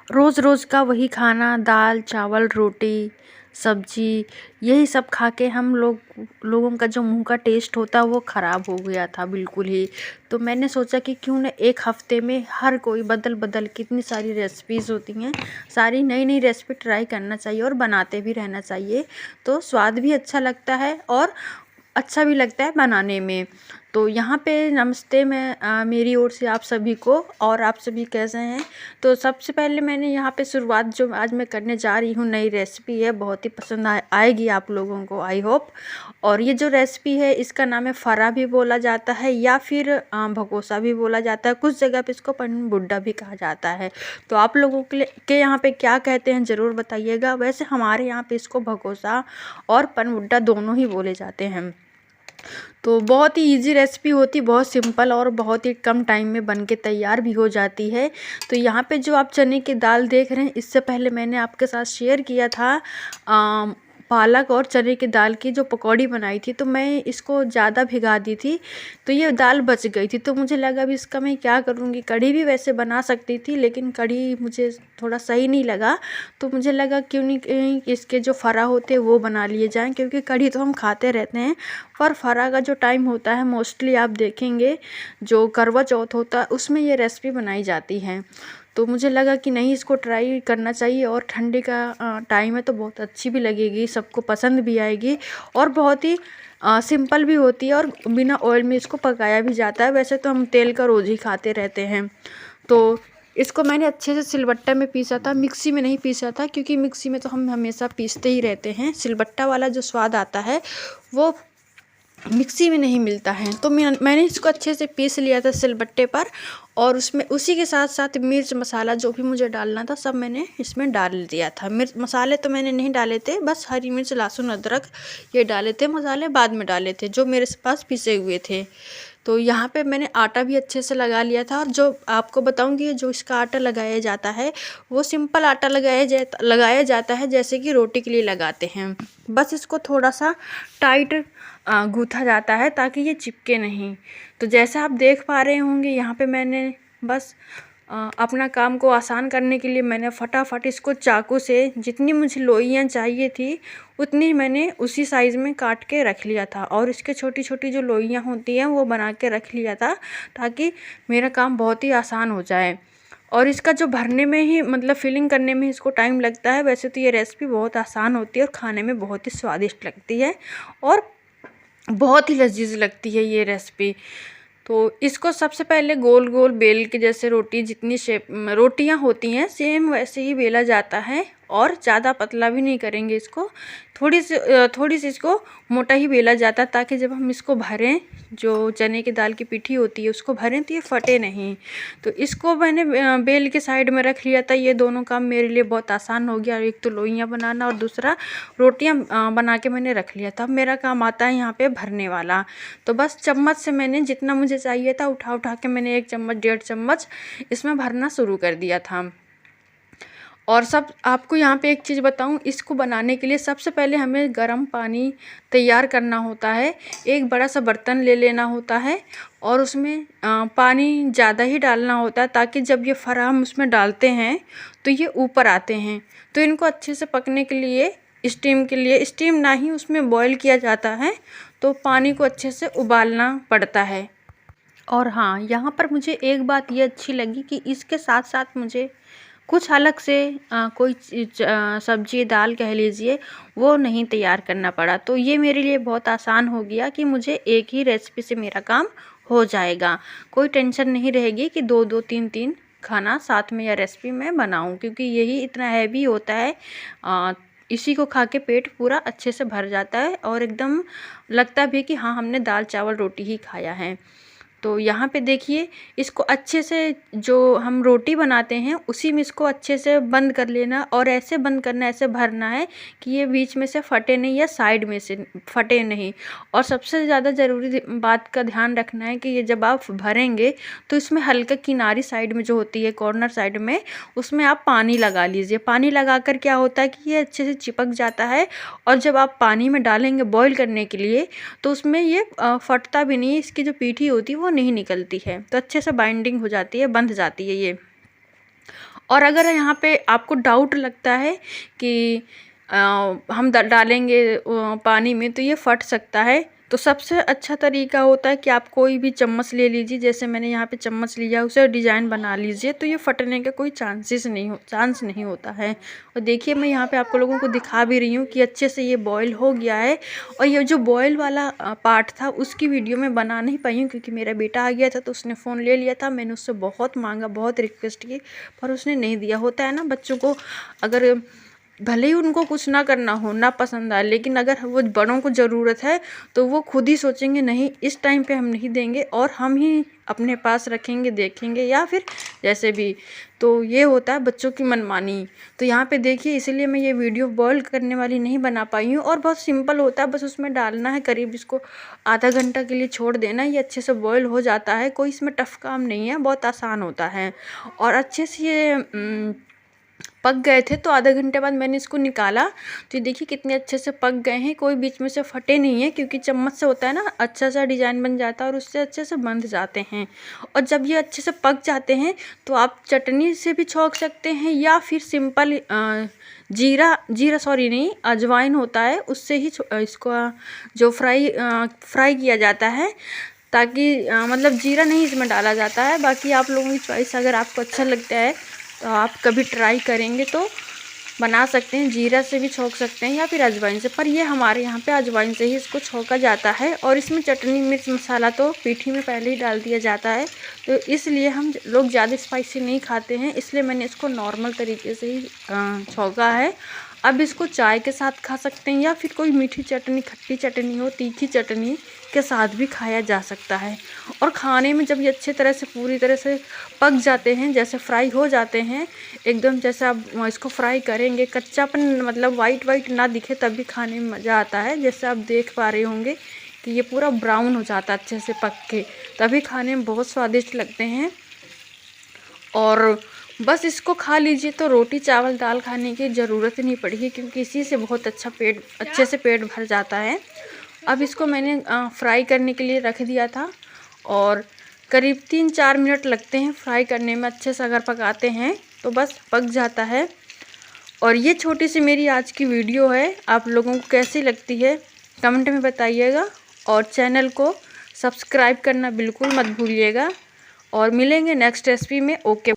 रोज़ रोज़ का वही खाना, दाल चावल रोटी सब्जी, यही सब खा के हम लोगों का जो मुंह का टेस्ट होता है वो ख़राब हो गया था बिल्कुल ही। तो मैंने सोचा कि क्यों ना एक हफ्ते में हर कोई बदल बदल, कितनी सारी रेसिपीज़ होती हैं, सारी नई नई रेसिपी ट्राई करना चाहिए और बनाते भी रहना चाहिए। तो स्वाद भी अच्छा लगता है और अच्छा भी लगता है बनाने में। तो यहाँ पे नमस्ते, मैं मेरी ओर से आप सभी को, और आप सभी कैसे हैं। तो सबसे पहले मैंने यहाँ पे शुरुआत जो आज मैं करने जा रही हूँ, नई रेसिपी है, बहुत ही पसंद आएगी आप लोगों को, आई होप। और ये जो रेसिपी है इसका नाम है फरा भी बोला जाता है या फिर भगोसा भी बोला जाता है, कुछ जगह पे इसको पनबुड्डा भी कहा जाता है। तो आप लोगों के यहाँ पे क्या कहते हैं ज़रूर बताइएगा। वैसे हमारे यहाँ पे इसको भगोसा और पनबुड्डा दोनों ही बोले जाते हैं। तो बहुत ही इजी रेसिपी होती, बहुत सिंपल और बहुत ही कम टाइम में बन के तैयार भी हो जाती है। तो यहाँ पे जो आप चने की दाल देख रहे हैं, इससे पहले मैंने आपके साथ शेयर किया था पालक और चने की दाल की जो पकौड़ी बनाई थी। तो मैं इसको ज़्यादा भिगा दी थी तो ये दाल बच गई थी। तो मुझे लगा अभी इसका मैं क्या करूँगी। कढ़ी भी वैसे बना सकती थी लेकिन कढ़ी मुझे थोड़ा सही नहीं लगा। तो मुझे लगा क्यों नहीं इसके जो फरा होते हैं वो बना लिए जाएं, क्योंकि कढ़ी तो हम खाते रहते हैं पर फरा का जो टाइम होता है मोस्टली आप देखेंगे जो करवा चौथ होता है उसमें ये रेसिपी बनाई जाती है। तो मुझे लगा कि नहीं, इसको ट्राई करना चाहिए और ठंडी का टाइम है तो बहुत अच्छी भी लगेगी, सबको पसंद भी आएगी और बहुत ही सिंपल भी होती है और बिना ऑयल में इसको पकाया भी जाता है। वैसे तो हम तेल का रोज़ ही खाते रहते हैं। तो इसको मैंने अच्छे से सिलबट्टा में पीसा था, मिक्सी में नहीं पीसा था, क्योंकि मिक्सी में तो हम हमेशा पीसते ही रहते हैं। सिलबट्टा वाला जो स्वाद आता है वो मिक्सी में नहीं मिलता है। तो मैंने इसको अच्छे से पीस लिया था सिलबट्टे पर और उसमें उसी के साथ साथ मिर्च मसाला जो भी मुझे डालना था सब मैंने इसमें डाल दिया था। मिर्च मसाले तो मैंने नहीं डाले थे, बस हरी मिर्च लहसुन अदरक ये डाले थे, मसाले बाद में डाले थे जो मेरे पास पिसे हुए थे। तो यहाँ पे मैंने आटा भी अच्छे से लगा लिया था। और जो आपको बताऊँगी जो इसका आटा लगाया जाता है वो सिंपल आटा लगाया जाता है जैसे कि रोटी के लिए लगाते हैं। बस इसको थोड़ा सा टाइट गूँथा जाता है ताकि ये चिपके नहीं। तो जैसा आप देख पा रहे होंगे यहाँ पे मैंने बस अपना काम को आसान करने के लिए मैंने फटाफट इसको चाकू से जितनी मुझे लोइयाँ चाहिए थी उतनी मैंने उसी साइज़ में काट के रख लिया था और इसके छोटी छोटी जो लोइयाँ होती हैं वो बना के रख लिया था ताकि मेरा काम बहुत ही आसान हो जाए। और इसका जो भरने में ही मतलब फिलिंग करने में इसको टाइम लगता है। वैसे तो ये रेसिपी बहुत आसान होती है और खाने में बहुत ही स्वादिष्ट लगती है और बहुत ही लजीज लगती है ये रेसिपी। तो इसको सबसे पहले गोल गोल बेल के, जैसे रोटी जितनी शेप रोटियां होती हैं सेम वैसे ही बेला जाता है और ज़्यादा पतला भी नहीं करेंगे इसको, थोड़ी सी इसको मोटा ही बेला जाता है ताकि जब हम इसको भरें, जो चने की दाल की पिठी होती है उसको भरें तो ये फटे नहीं। तो इसको मैंने बेल के साइड में रख लिया था। ये दोनों काम मेरे लिए बहुत आसान हो गया, एक तो लोइयाँ बनाना और दूसरा रोटियां बना के मैंने रख लिया था। अब मेरा काम आता है यहाँ पे भरने वाला। तो बस चम्मच से मैंने जितना मुझे चाहिए था उठा उठा के मैंने 1 चम्मच 1.5 चम्मच इसमें भरना शुरू कर दिया था। और सब आपको यहाँ पे एक चीज़ बताऊँ, इसको बनाने के लिए सबसे पहले हमें गर्म पानी तैयार करना होता है। एक बड़ा सा बर्तन ले लेना होता है और उसमें पानी ज़्यादा ही डालना होता है ताकि जब ये फरा हम उसमें डालते हैं तो ये ऊपर आते हैं। तो इनको अच्छे से पकने के लिए स्टीम ना ही उसमें बॉईल किया जाता है, तो पानी को अच्छे से उबालना पड़ता है। और हाँ, यहाँ पर मुझे एक बात ये अच्छी लगी कि इसके साथ साथ मुझे कुछ अलग से कोई सब्जी दाल कह लीजिए वो नहीं तैयार करना पड़ा। तो ये मेरे लिए बहुत आसान हो गया कि मुझे एक ही रेसिपी से मेरा काम हो जाएगा। कोई टेंशन नहीं रहेगी कि 2-2 3-3 खाना साथ में या रेसिपी मैं बनाऊं, क्योंकि यही इतना हैवी होता है। इसी को खा के पेट पूरा अच्छे से भर जाता है और एकदम लगता भी कि हाँ, हमने दाल चावल रोटी ही खाया है। तो यहाँ पे देखिए, इसको अच्छे से जो हम रोटी बनाते हैं उसी में इसको अच्छे से बंद कर लेना और ऐसे बंद करना, ऐसे भरना है कि ये बीच में से फटे नहीं या साइड में से फटे नहीं। और सबसे ज़्यादा ज़रूरी बात का ध्यान रखना है कि ये जब आप भरेंगे तो इसमें हल्का किनारी साइड में जो होती है कॉर्नर साइड में, उसमें आप पानी लगा लीजिए। पानी लगा कर क्या होता है कि ये अच्छे से चिपक जाता है और जब आप पानी में डालेंगे बॉईल करने के लिए तो उसमें ये फटता भी नहीं, इसकी जो पीठी होती है वो नहीं निकलती है, तो अच्छे से बाइंडिंग हो जाती है, बंध जाती है ये। और अगर यहाँ पे आपको डाउट लगता है कि हम डालेंगे पानी में तो ये फट सकता है, तो सबसे अच्छा तरीका होता है कि आप कोई भी चम्मच ले लीजिए, जैसे मैंने यहाँ पे चम्मच लिया, उसे डिज़ाइन बना लीजिए, तो ये फटने का कोई चांस नहीं होता है। और देखिए मैं यहाँ पे आपको लोगों को दिखा भी रही हूँ कि अच्छे से ये बॉईल हो गया है। और ये जो बॉईल वाला पार्ट था उसकी वीडियो मैं बना नहीं पाई हूँ, क्योंकि मेरा बेटा आ गया था तो उसने फ़ोन ले लिया था। मैंने उससे बहुत मांगा, बहुत रिक्वेस्ट की, पर उसने नहीं दिया। होता है ना बच्चों को, अगर भले ही उनको कुछ ना करना हो, ना पसंद आए, लेकिन अगर वो बड़ों को ज़रूरत है तो वो खुद ही सोचेंगे नहीं इस टाइम पे हम नहीं देंगे, और हम ही अपने पास रखेंगे, देखेंगे, या फिर जैसे भी। तो ये होता है बच्चों की मनमानी। तो यहाँ पे देखिए, इसीलिए मैं ये वीडियो बॉईल करने वाली नहीं बना पाई हूँ। और बहुत सिंपल होता है, बस उसमें डालना है, करीब इसको आधा घंटा के लिए छोड़ देना, ये अच्छे से बॉईल हो जाता है। कोई इसमें टफ काम नहीं है, बहुत आसान होता है। और अच्छे से ये पक गए थे, तो आधा घंटे बाद मैंने इसको निकाला, तो ये देखिए कितने अच्छे से पक गए हैं, कोई बीच में से फटे नहीं है, क्योंकि चम्मच से होता है ना, अच्छा सा डिज़ाइन बन जाता है और उससे अच्छे से बंध जाते हैं। और जब ये अच्छे से पक जाते हैं तो आप चटनी से भी छौंक सकते हैं, या फिर सिंपल जीरा सॉरी नहीं, अजवाइन होता है, उससे ही इसको जो फ्राई किया जाता है, ताकि मतलब जीरा नहीं इसमें डाला जाता है। बाकी आप लोगों की चॉइस, अगर आपको अच्छा लगता है तो आप कभी ट्राई करेंगे तो बना सकते हैं, जीरा से भी छौंक सकते हैं या फिर अजवाइन से, पर ये हमारे यहाँ पे अजवाइन से ही इसको छौंका जाता है। और इसमें चटनी मिर्च मसाला तो पीठी में पहले ही डाल दिया जाता है, तो इसलिए हम लोग ज़्यादा स्पाइसी नहीं खाते हैं, इसलिए मैंने इसको नॉर्मल तरीके से ही छौंका है। अब इसको चाय के साथ खा सकते हैं, या फिर कोई मीठी चटनी, खट्टी चटनी हो, तीखी चटनी के साथ भी खाया जा सकता है। और खाने में जब ये अच्छे तरह से पूरी तरह से पक जाते हैं, जैसे फ्राई हो जाते हैं एकदम, जैसे आप इसको फ्राई करेंगे कच्चापन मतलब वाइट ना दिखे, तब भी खाने में मज़ा आता है। जैसे आप देख पा रहे होंगे कि ये पूरा ब्राउन हो जाता है अच्छे से पक के, तभी खाने में बहुत स्वादिष्ट लगते हैं। और बस इसको खा लीजिए तो रोटी चावल दाल खाने की ज़रूरत ही नहीं पड़ेगी, क्योंकि इसी से बहुत अच्छे से पेट भर जाता है। अब इसको मैंने फ्राई करने के लिए रख दिया था, और करीब 3-4 मिनट लगते हैं फ्राई करने में। अच्छे से अगर पकाते हैं तो बस पक जाता है। और ये छोटी सी मेरी आज की वीडियो है, आप लोगों को कैसी लगती है कमेंट में बताइएगा, और चैनल को सब्सक्राइब करना बिल्कुल मत भूलिएगा। और मिलेंगे नेक्स्ट रेसिपी में। ओके।